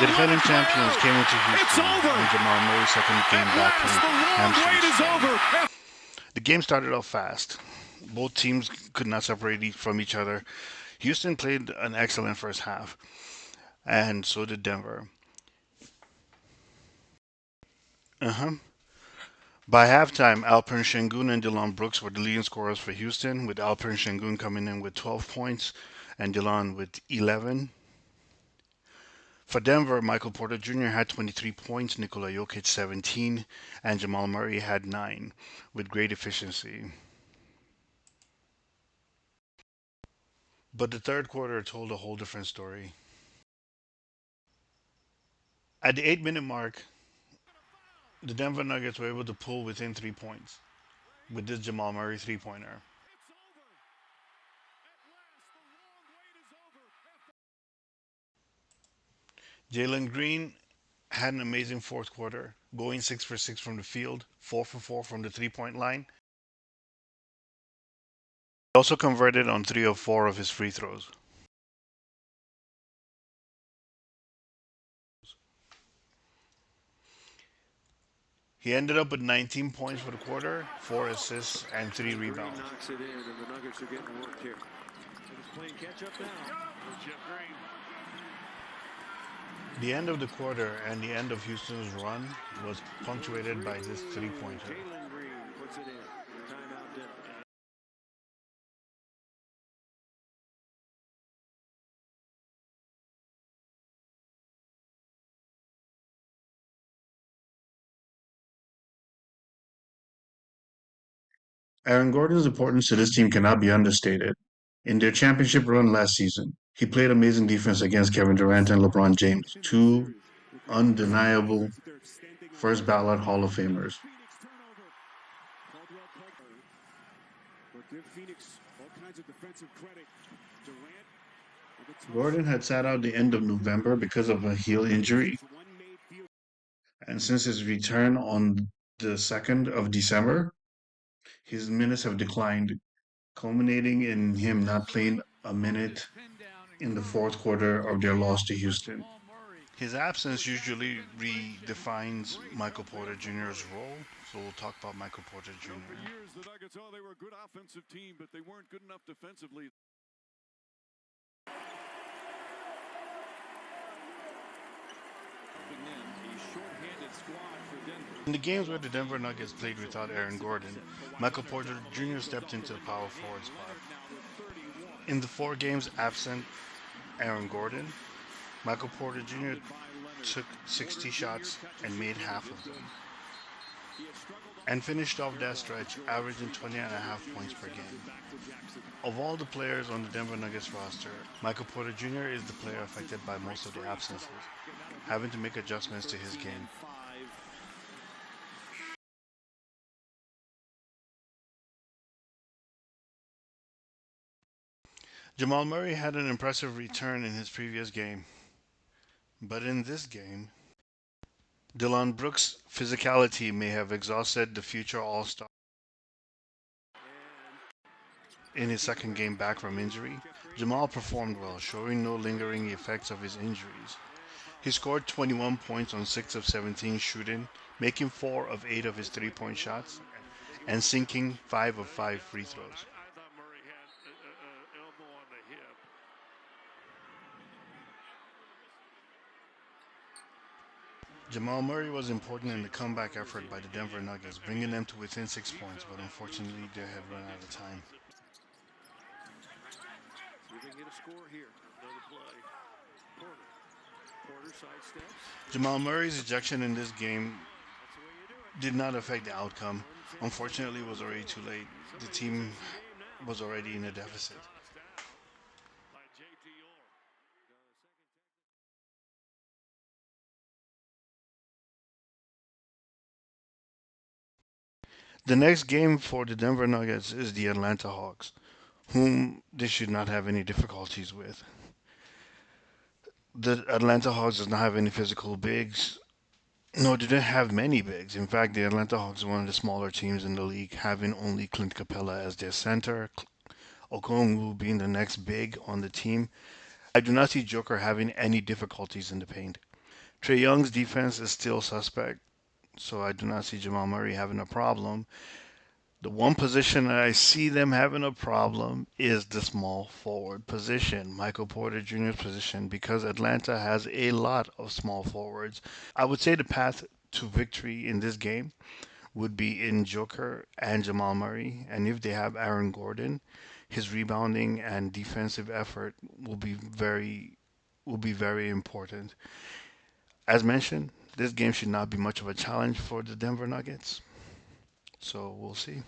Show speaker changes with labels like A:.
A: The defending champions came into Houston on Jamal Murray's second game back from hamstring strain. The game started off fast. Both teams could not separate from each other. Houston played an excellent first half, and so did Denver. Uh-huh. By halftime, Alperen Şengün and Dylan Brooks were the leading scorers for Houston, with Alperen Şengün coming in with 12 points and Dylan with 11. For Denver, Michael Porter Jr. had 23 points, Nikola Jokic 17, and Jamal Murray had 9, with great efficiency. But the third quarter told a whole different story. At the 8-minute mark, the Denver Nuggets were able to pull within 3 points with this Jamal Murray three-pointer. Jalen Green had an amazing fourth quarter, going 6 for 6 from the field, 4 for 4 from the 3 point line. He also converted on 3 of 4 of his free throws. He ended up with 19 points for the quarter, 4 assists, and 3 rebounds. The end of the quarter and the end of Houston's run was punctuated by this three-pointer. Aaron Gordon's importance to this team cannot be understated. In their championship run last season, he played amazing defense against Kevin Durant and LeBron James, two undeniable first ballot Hall of Famers. Gordon had sat out the end of November because of a heel injury, and since his return on the 2nd of December, his minutes have declined, culminating in him not playing a minute in the fourth quarter of their loss to Houston. His absence usually redefines Michael Porter Jr.'s role, so we'll talk about Michael Porter Jr.
B: For years, the Nuggets, they were a good offensive team, but they weren't good enough defensively.
A: In the games where the Denver Nuggets played without Aaron Gordon, Michael Porter Jr. stepped into the power forward spot. In the 4 games absent Aaron Gordon, Michael Porter Jr. took 60 shots and made half of them, and finished off that stretch averaging 20.5 points per game. Of all the players on the Denver Nuggets roster, Michael Porter Jr. is the player affected by most of the absences, having to make adjustments to his game. Jamal Murray had an impressive return in his previous game, but in this game, Dillon Brooks' physicality may have exhausted the future All-Star. In his second game back from injury, Jamal performed well, showing no lingering effects of his injuries. He scored 21 points on 6 of 17 shooting, making 4 of 8 of his 3-point shots, and sinking 5 of 5 free throws. Jamal Murray was important in the comeback effort by the Denver Nuggets, bringing them to within 6 points, but unfortunately they had run out of time. Jamal Murray's ejection in this game did not affect the outcome. Unfortunately, it was already too late. The team was already in a deficit. The next game for the Denver Nuggets is the Atlanta Hawks, whom they should not have any difficulties with. The Atlanta Hawks does not have any physical bigs. No, they didn't have many bigs. In fact, the Atlanta Hawks are one of the smaller teams in the league, having only Clint Capella as their center, Okongwu being the next big on the team. I do not see Joker having any difficulties in the paint. Trey Young's defense is still suspect, so I do not see Jamal Murray having a problem. The one position that I see them having a problem is the small forward position, Michael Porter Jr.'s position, because Atlanta has a lot of small forwards. I would say the path to victory in this game would be in Joker and Jamal Murray, and if they have Aaron Gordon, his rebounding and defensive effort will be very important. As mentioned, this game should not be much of a challenge for the Denver Nuggets. So we'll see.